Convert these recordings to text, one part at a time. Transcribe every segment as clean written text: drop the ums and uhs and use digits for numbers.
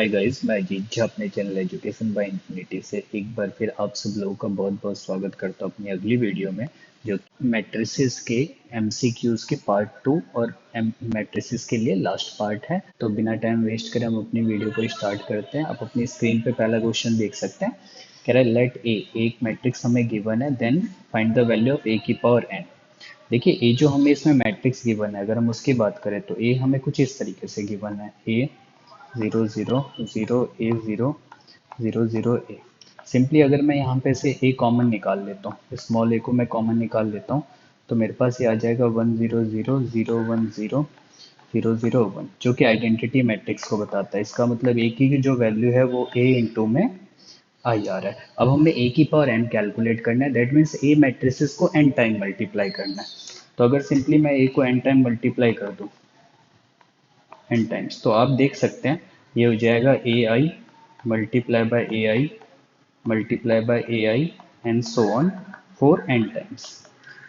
Hi guys, मैं अजीत झा अपने channel education by infinity से एक बार फिर आप सब लोगों का बहुत बहुत स्वागत करता हूं अपनी अगली वीडियो में, जो मैट्रिसेस के एमसीक्यूज के पार्ट 2 और मैट्रिसेस के लिए लास्ट पार्ट है। तो बिना टाइम वेस्ट करे हम अपनी वीडियो को स्टार्ट करते हैं। आप अपनी स्क्रीन पे पहला क्वेश्चन देख सकते हैं। कह रहा है लेट ए, एक मैट्रिक्स हमें गिवन है, then find the value of a की पावर एन। देखिए ए जो हमें इसमें मैट्रिक्स गिवन है, अगर हम उसकी बात करें तो ए हमें कुछ इस तरीके से गिवन है, ए 0 0 0 A 0 0 0 A। सिंपली अगर मैं यहाँ पे से ए कॉमन निकाल लेता हूँ, स्मॉल ए को मैं कॉमन निकाल लेता हूँ, तो मेरे पास ये आ जाएगा 1 0 0 0 1 0 0 0 1, जो कि आइडेंटिटी मैट्रिक्स को बताता है। इसका मतलब ए की जो वैल्यू है वो ए इंटू में आई आ रहा है। अब हमें ए की पावर एन कैलकुलेट करना है, दैट मीन्स ए मैट्रिसेस को एन टाइम मल्टीप्लाई करना है। तो अगर सिंपली मैं ए को एन टाइम मल्टीप्लाई कर दूँ एन टाइम्स, तो आप देख सकते हैं ये हो जाएगा a I multiply by a I multiply by a I and so on for n times.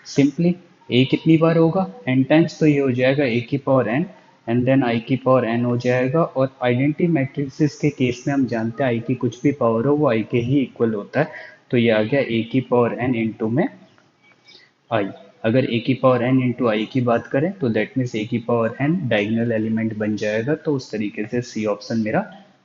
Simply a कितनी बार होगा, एन टाइम्स, तो ये हो जाएगा ए की power n and then I की पावर एन हो जाएगा। और आइडेंटिटी मैट्रिक्स के केस में हम जानते हैं आई की कुछ भी पावर हो वो आई के ही इक्वल होता है। तो ये आ गया ए की पावर एन इंटू में आई। अगर ए की पावर एन इंटू आई की बात करें तो दैट मीन्स ए की पावर एन डायगोनल एलिमेंट बन जाएगा। तो उस तरीके से सी ऑप्शन मेरा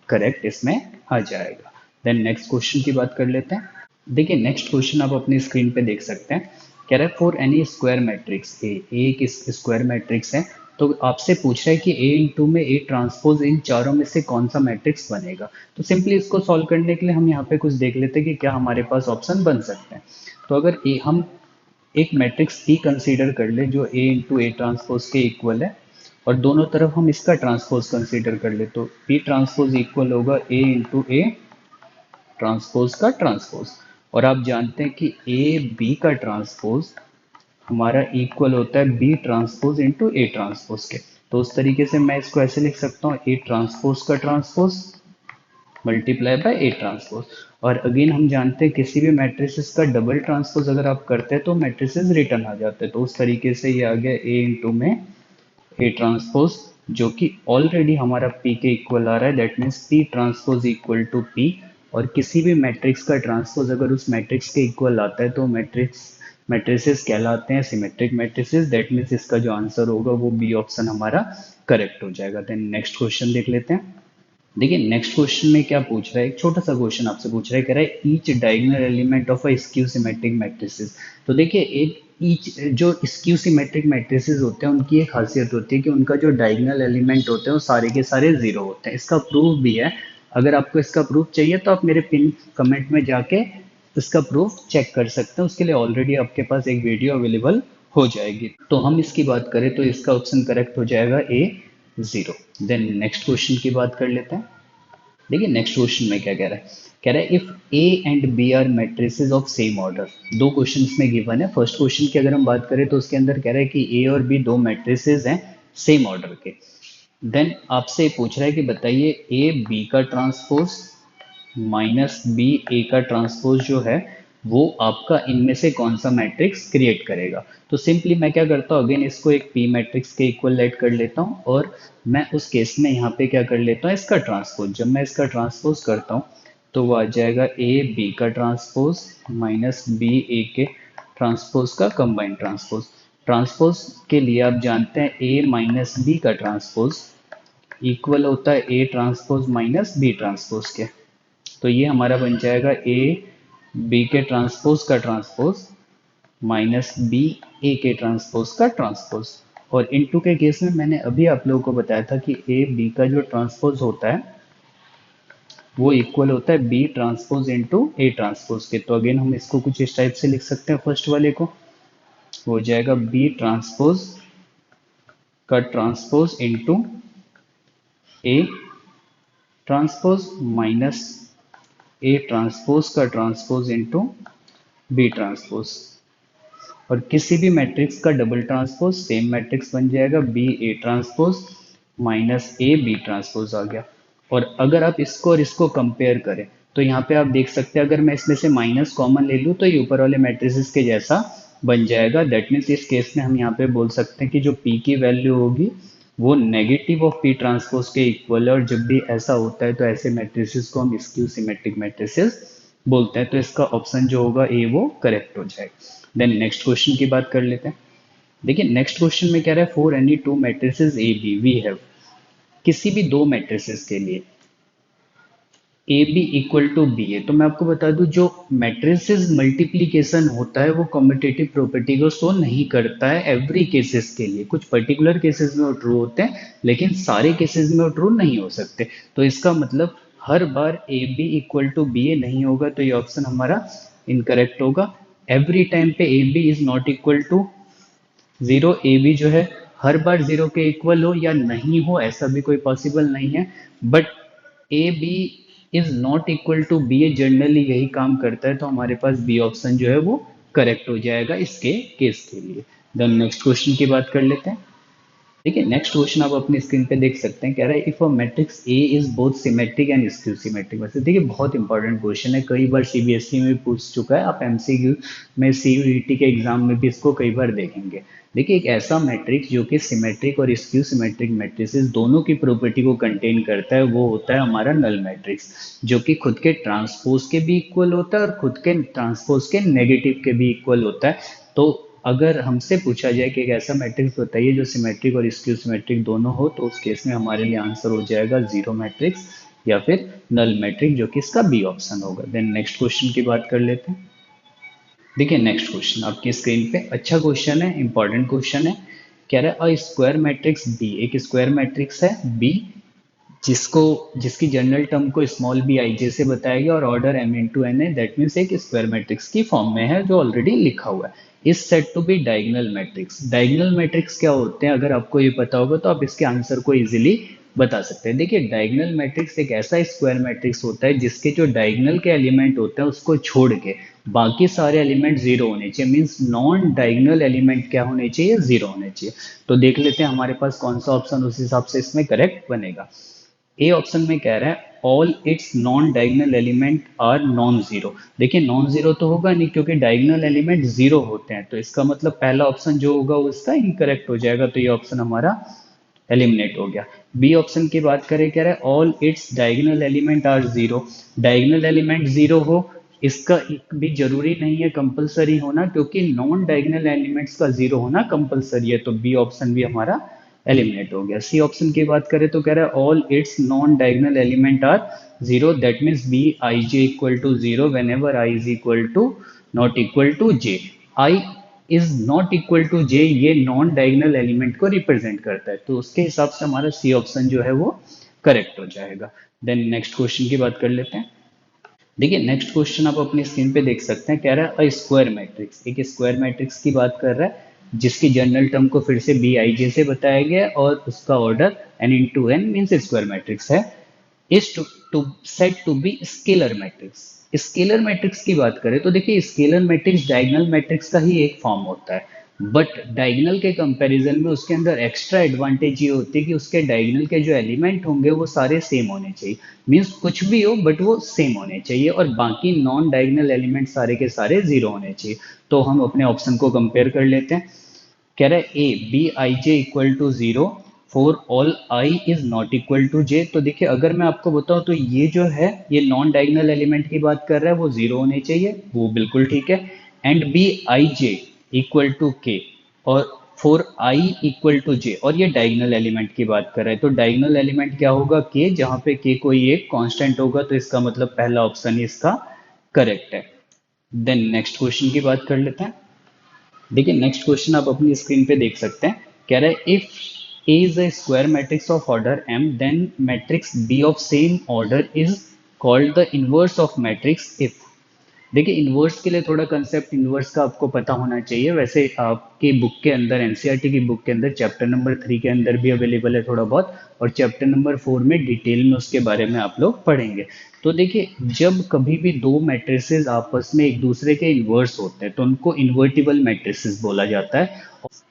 करेक्ट इसमें आ जाएगा। देन नेक्स्ट क्वेश्चन की बात कर लेते हैं। देखिए नेक्स्ट क्वेश्चन आप अपनी स्क्रीन पे देख सकते हैं। कह रहा है for N E square matrix A, एक स्क्वायर मैट्रिक्स है, तो आपसे पूछ रहा है कि ए इंटू में ए ट्रांसपोज इन चारों में से कौन सा मैट्रिक्स बनेगा। तो सिंपली इसको सॉल्व करने के लिए हम यहाँ पे कुछ देख लेते हैं कि क्या हमारे पास ऑप्शन बन सकते हैं। तो अगर ए हम एक मैट्रिक्स P कंसीडर कर ले जो A इंटू ए ट्रांसपोज के इक्वल है, और दोनों तरफ हम इसका ट्रांसपोज कंसीडर कर ले, तो P ट्रांसपोज इक्वल होगा A इंटू ए ट्रांसपोज का ट्रांसपोज। और आप जानते हैं कि A B का ट्रांसपोज हमारा इक्वल होता है B ट्रांसपोज इंटू ए ट्रांसपोज के। तो उस तरीके से मैं इसको ऐसे लिख सकता हूँ, A ट्रांसपोज का transpose multiply by A transpose. और अगेन हम जानते हैं किसी भी मैट्रिसेस का डबल ट्रांसपोज अगर आप करते हैं तो मैट्रिसेस रिटर्न आ जाते हैं। तो उस तरीके से ये आ गया ए इंटू में ए ट्रांसपोज, जो कि ऑलरेडी हमारा पी के इक्वल आ रहा है, that means P transpose equal to P. और किसी भी मैट्रिक्स का ट्रांसपोज अगर उस मैट्रिक्स के इक्वल आता है तो मैट्रिसेस कहलाते हैं सिमेट्रिक मैट्रिसेस। दैट मीन्स इसका जो आंसर होगा वो बी ऑप्शन हमारा करेक्ट हो जाएगा। देन नेक्स्ट क्वेश्चन देख लेते हैं। देखिए नेक्स्ट क्वेश्चन में क्या पूछ रहा है, एक छोटा सा क्वेश्चन आपसे पूछ रहा है, कह रहा है each diagonal element of a skew symmetric matrices. तो देखिए एक ईच जो स्क्यू सिमेट्रिक मैट्रिसेस होते हैं उनकी एक खासियत होती है कि उनका जो डायगोनल एलिमेंट होते हैं वो सारे के सारे जीरो होते हैं। इसका प्रूफ भी है। अगर आपको इसका प्रूफ चाहिए तो आप मेरे पिन कमेंट में जाके इसका प्रूफ चेक कर सकते हैं। उसके लिए ऑलरेडी आपके पास एक वीडियो अवेलेबल हो जाएगी। तो हम इसकी बात करें तो इसका ऑप्शन करेक्ट हो जाएगा ए 0। देन नेक्स्ट क्वेश्चन की बात कर लेते हैं। देखिए नेक्स्ट क्वेश्चन में क्या कह रहा है, कह रहा है if A and B are matrices of same order. दो क्वेश्चन में गिवन है। फर्स्ट क्वेश्चन की अगर हम बात करें तो उसके अंदर कह रहा है कि ए और बी दो मैट्रिसेस हैं सेम ऑर्डर के। देन आपसे पूछ रहा है कि बताइए ए बी का ट्रांसपोज माइनस बी ए का ट्रांसपोज जो है वो आपका इनमें से कौन सा मैट्रिक्स क्रिएट करेगा। तो सिंपली मैं क्या करता हूँ, अगेन इसको एक पी मैट्रिक्स के इक्वल लेट कर लेता हूँ, और मैं उस केस में यहाँ पे क्या कर लेता हूँ, इसका ट्रांसपोज। जब मैं इसका ट्रांसपोज करता हूँ तो वो आ जाएगा ए बी का ट्रांसपोज माइनस बी ए के ट्रांसपोज का कंबाइन ट्रांसपोज। ट्रांसपोज के लिए आप जानते हैं ए माइनस बी का ट्रांसपोज इक्वल होता है A transpose minus B transpose के। तो ये हमारा बन जाएगा ए बी के ट्रांसपोज का ट्रांसपोज माइनस बी ए के ट्रांसपोज का ट्रांसपोज। और इनटू के केस में मैंने अभी आप लोगों को बताया था कि ए बी का जो ट्रांसपोज होता है वो इक्वल होता है B transpose into A transpose के। तो अगेन हम इसको कुछ इस टाइप से लिख सकते हैं। फर्स्ट वाले को हो जाएगा बी ट्रांसपोज का transpose into A transpose minus A transpose का ट्रांसपोज इनटू बी ट्रांसपोज। और किसी भी मैट्रिक्स का डबल ट्रांसपोज सेम मैट्रिक्स बन जाएगा b a transpose minus a b transpose आ गया। और अगर आप इसको और इसको कंपेयर करें तो यहाँ पे आप देख सकते हैं, अगर मैं इसमें से माइनस कॉमन ले लूँ तो ये ऊपर वाले मैट्रिसेस के जैसा बन जाएगा। दैट मीन्स इस केस में हम यहाँ पे बोल सकते हैं कि जो पी की वैल्यू होगी वो नेगेटिव ऑफ पी ट्रांसपोज के इक्वल है, और जब भी ऐसा होता है तो ऐसे मैट्रिसेस को हम स्क्यू सिमेट्रिक मैट्रिसेस बोलते हैं। तो इसका ऑप्शन जो होगा ए वो करेक्ट हो जाएगा। देन नेक्स्ट क्वेश्चन की बात कर लेते हैं। देखिए नेक्स्ट क्वेश्चन में कह रहा है for any two matrices A B we have, किसी भी दो मैट्रिसेस के लिए A B equal to B है, तो मैं आपको बता दूं जो मैट्रिसेस मल्टीप्लीकेशन होता है वो कम्यूटेटिव प्रॉपर्टी को शो नहीं करता है एवरी केसेस के लिए। कुछ पर्टिकुलर केसेस में वो ट्रू होते हैं लेकिन सारे केसेस में वो ट्रू नहीं हो सकते। तो इसका मतलब हर बार a B equal to B a नहीं होगा, तो ये ऑप्शन हमारा इनकरेक्ट होगा। एवरी टाइम पे A B is not equal to zero, A B जो है हर बार जीरो के इक्वल हो या नहीं हो ऐसा भी कोई पॉसिबल नहीं है। But A B is not equal to B A generally यही काम करता है, तो हमारे पास बी ऑप्शन जो है वो करेक्ट हो जाएगा इसके केस के लिए। देन नेक्स्ट क्वेश्चन की बात कर लेते हैं। देखिए नेक्स्ट क्वेश्चन आप अपनी स्क्रीन पे देख सकते हैं, कह रहा है if a matrix A is both symmetric and skew symmetric. वैसे देखिए बहुत इंपॉर्टेंट क्वेश्चन है, कई बार सीबीएसई में भी पूछ चुका है, आप एमसीक्यू में सीयूईटी के एग्जाम में भी इसको कई बार देखेंगे। देखिए एक ऐसा मैट्रिक्स जो कि सिमेट्रिक और स्क्यू सिमेट्रिक मैट्रिसेस दोनों की प्रॉपर्टी को कंटेन करता है वो होता है हमारा नल मैट्रिक्स, जो कि खुद के ट्रांसपोज के भी इक्वल होता है और खुद के ट्रांसपोज के नेगेटिव के भी इक्वल होता है। तो अगर हमसे पूछा जाए कि एक ऐसा मैट्रिक्स बताइए जो सिमेट्रिक और स्क्यू सिमेट्रिक दोनों हो, तो उस केस में हमारे लिए आंसर हो जाएगा जीरो मैट्रिक्स या फिर नल मैट्रिक्स, जो कि इसका बी ऑप्शन होगा। देन नेक्स्ट क्वेश्चन की बात कर लेते हैं। देखिए नेक्स्ट क्वेश्चन आपकी स्क्रीन पे, अच्छा क्वेश्चन है, इंपॉर्टेंट क्वेश्चन है। कह रहा है अ स्क्वायर मैट्रिक्स बी, एक स्क्वायर मैट्रिक्स है बी जिसको जिसकी जनरल टर्म को स्मॉल बी आई जे से बताया गया और ऑर्डर एम इंटू एन है, दैट मीन्स एक स्क्वायर मैट्रिक्स की फॉर्म में है जो ऑलरेडी लिखा हुआ है। Is said to be diagonal matrix. Diagonal matrix क्या होते हैं अगर आपको ये पता होगा तो आप इसके आंसर को इजीली बता सकते हैं। देखिए डायगोनल मैट्रिक्स एक ऐसा स्क्वायर मैट्रिक्स होता है जिसके जो डायगोनल के एलिमेंट होते हैं उसको छोड़ के बाकी सारे एलिमेंट जीरो होने चाहिए, मीन्स नॉन डायगोनल एलिमेंट क्या होने चाहिए, जीरो होने चाहिए। तो देख लेते हैं हमारे पास कौन सा ऑप्शन उस हिसाब से इसमें करेक्ट बनेगा। ए ऑप्शन में कह रहा है all its non diagonal element are non zero. देखिए नॉन जीरो तो होगा नहीं क्योंकि डायगोनल एलिमेंट जीरो होते हैं, तो इसका मतलब पहला ऑप्शन जो होगा वो इसका इनकरेक्ट हो जाएगा, तो ये ऑप्शन हमारा एलिमिनेट हो गया। बी ऑप्शन की बात करें, कह रहा है all its diagonal element are zero. Diagonal element zero हो इसका एक भी जरूरी नहीं है कंपलसरी होना, क्योंकि नॉन डायगोनल एलिमेंट्स का जीरो होना कंपलसरी है, तो बी ऑप्शन भी हमारा एलिमिनेट हो गया। सी ऑप्शन की बात करें तो कह रहा है all its non diagonal element are zero, that means b I J equal to zero whenever I is equal to not equal to j. I is not equal to j ये non diagonal element को represent करता है, तो उसके हिसाब से हमारा C option जो है वो करेक्ट हो जाएगा। देन नेक्स्ट क्वेश्चन की बात कर लेते हैं। देखिए नेक्स्ट क्वेश्चन आप अपनी स्क्रीन पे देख सकते हैं, कह रहा है अ स्क्वायर मैट्रिक्स, एक स्क्वायर मैट्रिक्स की बात कर रहा है जिसकी जनरल टर्म को फिर से बी आई जे से बताया गया है और उसका order n into n means square matrix है, is to said to be scalar matrix. Scalar matrix की बात करें तो देखिए स्केलर मैट्रिक्स डायगोनल मैट्रिक्स का ही एक फॉर्म होता है, बट डायगोनल के कंपैरिजन में उसके अंदर एक्स्ट्रा एडवांटेज ये होती है कि उसके डायगोनल के जो एलिमेंट होंगे वो सारे सेम होने चाहिए, मीन्स कुछ भी हो बट वो सेम होने चाहिए, और बाकी नॉन डायगोनल एलिमेंट सारे के सारे जीरो होने चाहिए। तो हम अपने ऑप्शन को कंपेयर कर लेते हैं। कह रहा है a b I J equal to zero for all i is not equal to j. तो देखिए अगर मैं आपको बताऊं तो ये जो है ये नॉन डायगोनल एलिमेंट की बात कर रहा है वो जीरो होने चाहिए, वो बिल्कुल ठीक है। And B I J equal to K और for I equal to J, और ये डायगोनल एलिमेंट की बात कर रहा है, तो डायगोनल एलिमेंट क्या होगा के, जहां पे के कोई एक कांस्टेंट होगा, तो इसका मतलब पहला ऑप्शन ही इसका करेक्ट है। देन नेक्स्ट क्वेश्चन की बात कर लेते हैं। देखिए नेक्स्ट क्वेश्चन आप अपनी स्क्रीन पे देख सकते हैं, कह रहा है if A is a square matrix of order M then matrix B of same order is called the inverse of matrix if. देखिए इन्वर्स के लिए थोड़ा कंसेप्ट इन्वर्स का आपको पता होना चाहिए, वैसे आपकी बुक के अंदर एनसीईआरटी की बुक के अंदर चैप्टर नंबर 3 के अंदर भी अवेलेबल है थोड़ा बहुत, और चैप्टर नंबर 4 में डिटेल में उसके बारे में आप लोग पढ़ेंगे। तो देखिए जब कभी भी दो मैट्रिसेस आपस में एक दूसरे के इन्वर्स होते हैं तो उनको इन्वर्टिबल मैट्रिसेस बोला जाता है,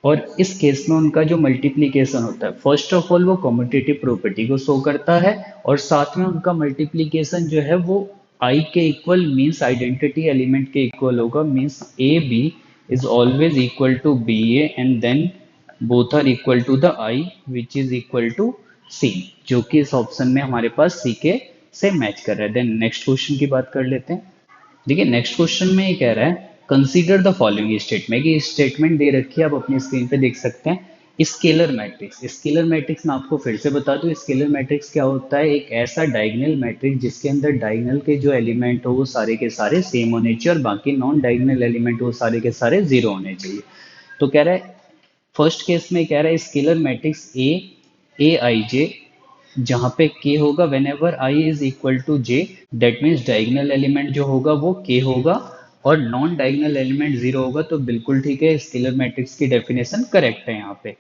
और इस केस में उनका जो मल्टीप्लिकेशन होता है फर्स्ट ऑफ ऑल वो कम्यूटेटिव प्रॉपर्टी को शो करता है, और साथ में उनका मल्टीप्लिकेशन जो है वो आई के इक्वल मीन्स आइडेंटिटी एलिमेंट के इक्वल होगा, means a B is always equal to B A and then both are equal to the I which is equal to c, जो कि इस ऑप्शन में हमारे पास सी के से मैच कर रहा है। देन नेक्स्ट क्वेश्चन की बात कर लेते हैं। देखिए नेक्स्ट क्वेश्चन में ये कह रहा है कंसीडर द फॉलोइंग स्टेटमेंट, कि स्टेटमेंट दे रखी है, आप अपनी स्क्रीन पे देख सकते हैं। स्केलर मैट्रिक्स, स्केलर मैट्रिक्स मैं आपको फिर से बता दूं, स्केलर मैट्रिक्स क्या होता है, एक ऐसा डायगोनल मैट्रिक्स जिसके अंदर डायगोनल के जो एलिमेंट हो वो सारे के सारे सेम होने चाहिए और बाकी नॉन डायगोनल एलिमेंट वो सारे के सारे जीरो होने चाहिए। तो कह रहा है फर्स्ट केस में कह रहा है स्केलर मैट्रिक्स ए आई जे, जहां पे k होगा whenever I is equal to J, that means diagonal element जो होगा वो k होगा और नॉन डायगोनल एलिमेंट जीरो होगा, तो बिल्कुल ठीक है, स्केलर मैट्रिक्स की डेफिनेशन करेक्ट है यहाँ पे।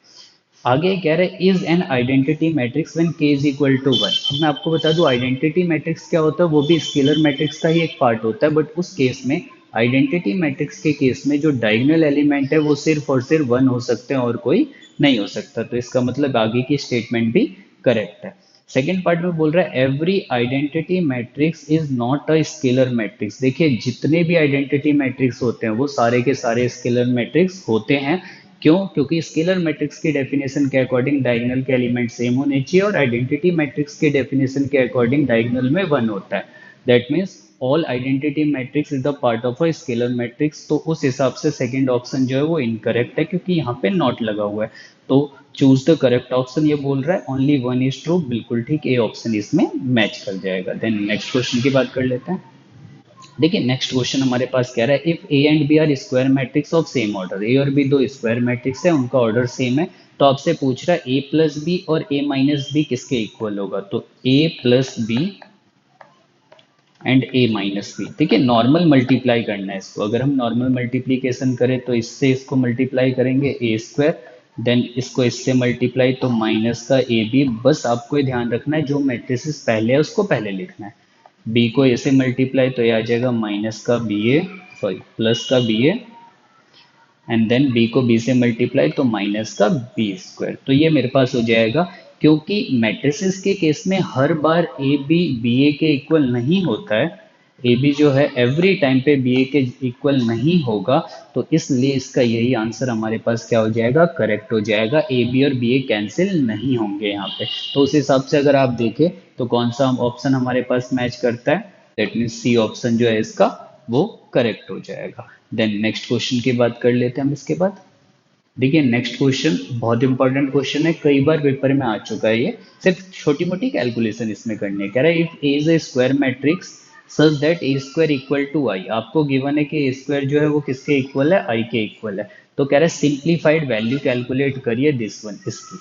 आगे कह रहे हैं is an identity matrix when k is equal to 1। अब मैं आपको बता दूं आइडेंटिटी मैट्रिक्स क्या होता है, वो भी स्केलर मैट्रिक्स का ही एक पार्ट होता है, बट उस केस में आइडेंटिटी मैट्रिक्स के केस में जो डायगोनल एलिमेंट है वो सिर्फ और सिर्फ वन हो सकते हैं और कोई नहीं हो सकता, तो इसका मतलब आगे की स्टेटमेंट भी करेक्ट है। सेकेंड पार्ट में बोल रहा है every identity matrix is not a scalar matrix. देखिए जितने भी आइडेंटिटी मैट्रिक्स होते हैं वो सारे के सारे स्केलर मैट्रिक्स होते हैं। क्यों? क्योंकि स्केलर मैट्रिक्स की डेफिनेशन के अकॉर्डिंग डायगोनल के एलिमेंट सेम होने चाहिए और आइडेंटिटी मैट्रिक्स के डेफिनेशन के अकॉर्डिंग डायगोनल में वन होता है। That means all identity matrix is the part of a scalar matrix. तो उस हिसाब से सेकंड ऑप्शन जो है वो इनकरेक्ट है क्योंकि यहाँ पे नॉट लगा हुआ है। तो चूज द करेक्ट ऑप्शन ये बोल रहा है ओनली वन इज ट्रू, बिल्कुल ठीक, ए ऑप्शन इसमें मैच कर जाएगा। देन नेक्स्ट क्वेश्चन की बात कर लेते हैं। देखिए नेक्स्ट क्वेश्चन हमारे पास कह रहा है if A and B are square matrix of same order, a और बी दो स्क्वायर मैट्रिक्स है, उनका ऑर्डर सेम है, तो आपसे पूछ रहा है ए प्लस बी और ए माइनस बी किसके इक्वल होगा। तो a plus b and a minus b, ठीक है, नॉर्मल मल्टीप्लाई करना है इसको। अगर हम नॉर्मल मल्टीप्लीकेशन करें तो इससे इसको मल्टीप्लाई करेंगे ए स्क्वायर, देन इसको इससे मल्टीप्लाई तो माइनस का ए बी। बस आपको ये ध्यान रखना है जो मैट्रिसेस पहले है उसको पहले लिखना है। बी को ए से मल्टीप्लाई तो ये आ जाएगा माइनस का बी ए, सॉरी प्लस का B A, and then B को बी से मल्टीप्लाई तो माइनस का बी स्क्वायर, तो ये मेरे पास हो जाएगा। क्योंकि मैट्रिसेस के केस में हर बार ए बी बी ए के इक्वल नहीं होता है, ए बी जो है एवरी टाइम पे बी ए के इक्वल नहीं होगा, तो इसलिए इसका यही आंसर हमारे पास क्या हो जाएगा, करेक्ट हो जाएगा। ए बी और बी ए कैंसिल नहीं होंगे यहाँ पे, तो उस हिसाब से अगर आप देखें तो कौन सा ऑप्शन हमारे पास मैच करता है, दैट मीन्स सी ऑप्शन जो है इसका वो करेक्ट हो जाएगा। देन नेक्स्ट क्वेश्चन की बात कर लेते हैं हम इसके बाद। देखिए नेक्स्ट क्वेश्चन बहुत इंपॉर्टेंट क्वेश्चन है, कई बार पेपर में आ चुका है ये, सिर्फ छोटी मोटी कैलकुलेशन इसमें करनी है। कह रहा है if A is a square matrix such that a square equal to I, आपको गिवन है कि ए स्क्वायर जो है वो किसके इक्वल है, आई के इक्वल है। तो कह रहा है सिंप्लीफाइड वैल्यू कैलकुलेट करिए दिस वन, इसकी।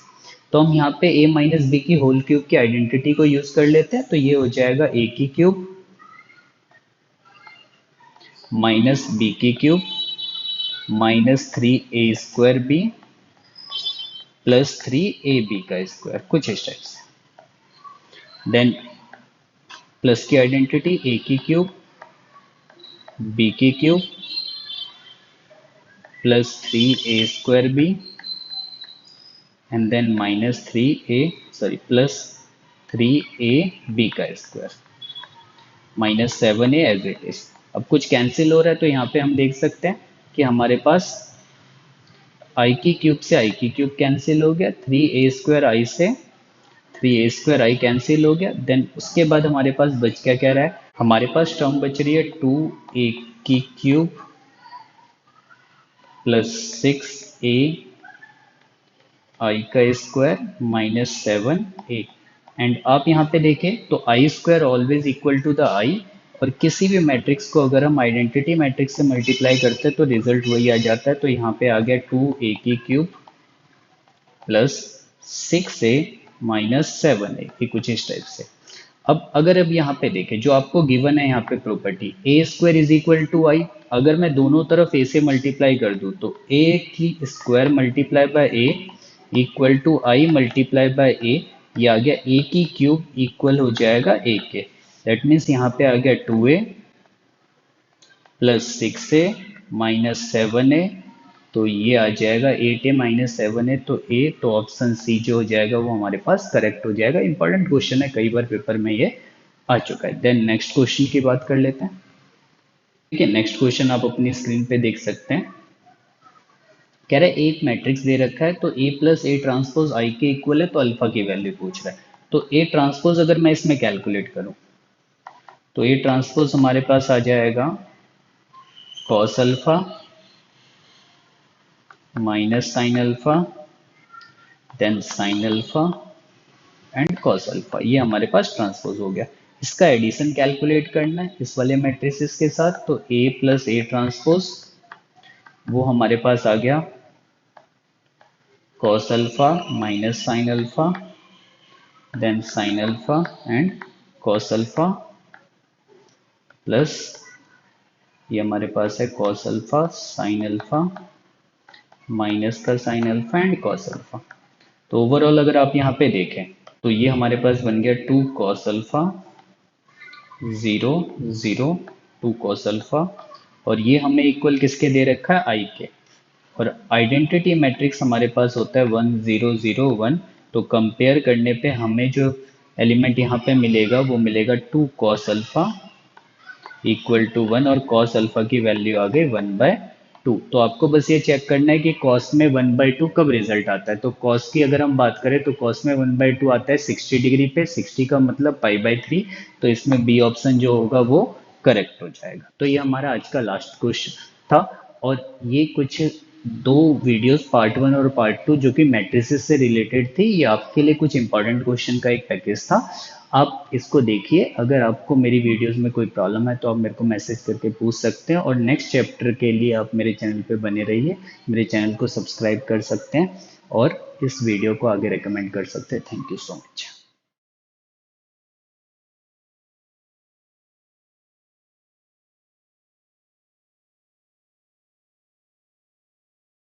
तो हम यहाँ पे a माइनस बी की होल क्यूब की आइडेंटिटी को यूज कर लेते हैं, तो ये हो जाएगा a की क्यूब माइनस बी की cube minus three A square B plus three A B का स्क्वायर, कुछ इस टाइप से। देन प्लस की आइडेंटिटी ए की क्यूब बी की cube plus three A square B and then minus three a, sorry plus three A B का square minus seven a as it is. अब कुछ cancel हो रहा है तो यहाँ पे हम देख सकते हैं कि हमारे पास आई की क्यूब से आई की क्यूब कैंसिल हो गया, थ्री ए स्क्वायर आई से three A square I cancel हो गया। देन उसके बाद हमारे पास बच क्या कह रहा है, हमारे पास टर्म बच रही है टू ए की cube plus six a I का square minus seven a. And आप यहाँ पे देखें तो I square always equal to the I, और किसी भी मैट्रिक्स को अगर हम आइडेंटिटी मैट्रिक्स से मल्टीप्लाई करते हैं तो रिजल्ट वही आ जाता है। तो यहाँ पे आ गया टू ए की cube plus six a minus seven ए की, कुछ इस टाइप से। अब यहाँ पे देखें जो आपको गिवन है यहाँ पे property a square is equal to I, अगर मैं दोनों तरफ ए से मल्टीप्लाई कर दूं तो ए की square multiply by a equal to I multiply by a, ये आ गया ए की क्यूब इक्वल हो जाएगा ए के। दैट मीन्स यहाँ पे आ गया two a plus six a minus seven a, तो ये आ जाएगा eight a minus seven a, तो ए, तो ऑप्शन सी जो हो जाएगा वो हमारे पास करेक्ट हो जाएगा। इंपॉर्टेंट क्वेश्चन है, कई बार पेपर में ये आ चुका है। देन नेक्स्ट क्वेश्चन की बात कर लेते हैं। ठीक है, नेक्स्ट क्वेश्चन आप अपनी स्क्रीन पे देख सकते हैं। कह रहा है एक मैट्रिक्स दे रखा है तो ए प्लस ए ट्रांसपोज आई के इक्वल है, तो अल्फा की वैल्यू पूछ रहा है। तो ए ट्रांसपोज अगर मैं इसमें कैलकुलेट करूं तो ए ट्रांसपोज हमारे पास आ जाएगा cos alpha minus sine alpha then sine alpha and cos alpha, ये हमारे पास ट्रांसपोज हो गया। इसका एडिशन कैलकुलेट करना है इस वाले मैट्रिसेस के साथ, तो ए प्लस ए ट्रांसपोज वो हमारे पास आ गया cos alpha minus sine alpha then sine alpha and cos alpha plus ये हमारे पास है cos alpha sine alpha minus का sine alpha and cos alpha. तो ओवरऑल अगर आप यहाँ पे देखें तो ये हमारे पास बन गया 2 cos अल्फा 0 0 2 cos अल्फा, और ये हमें इक्वल किसके दे रखा है आई के, और आइडेंटिटी मैट्रिक्स हमारे पास होता है 1 0 0 1। तो कंपेयर करने पे हमें जो एलिमेंट यहाँ पे मिलेगा वो मिलेगा 2 cos अल्फा इक्वल टू 1, और cos अल्फा की वैल्यू आ गई 1/2। तो आपको बस ये चेक करना है कि cos में 1/2 कब रिजल्ट आता है। तो cos की अगर हम बात करें तो cos में 1/2 आता है 60 डिग्री पे, 60 का मतलब π/3। तो इसमें बी ऑप्शन जो होगा वो करेक्ट हो जाएगा। तो ये हमारा आज का लास्ट क्वेश्चन था, और ये कुछ दो वीडियोस पार्ट 1 और पार्ट 2 जो कि मैट्रिसेस से रिलेटेड थी, ये आपके लिए कुछ इंपॉर्टेंट क्वेश्चन का एक पैकेज था। आप इसको देखिए, अगर आपको मेरी वीडियोस में कोई प्रॉब्लम है तो आप मेरे को मैसेज करके पूछ सकते हैं, और नेक्स्ट चैप्टर के लिए आप मेरे चैनल पे बने रहिए, मेरे चैनल को सब्सक्राइब कर सकते हैं और इस वीडियो को आगे रेकमेंड कर सकते हैं। Thank you so much.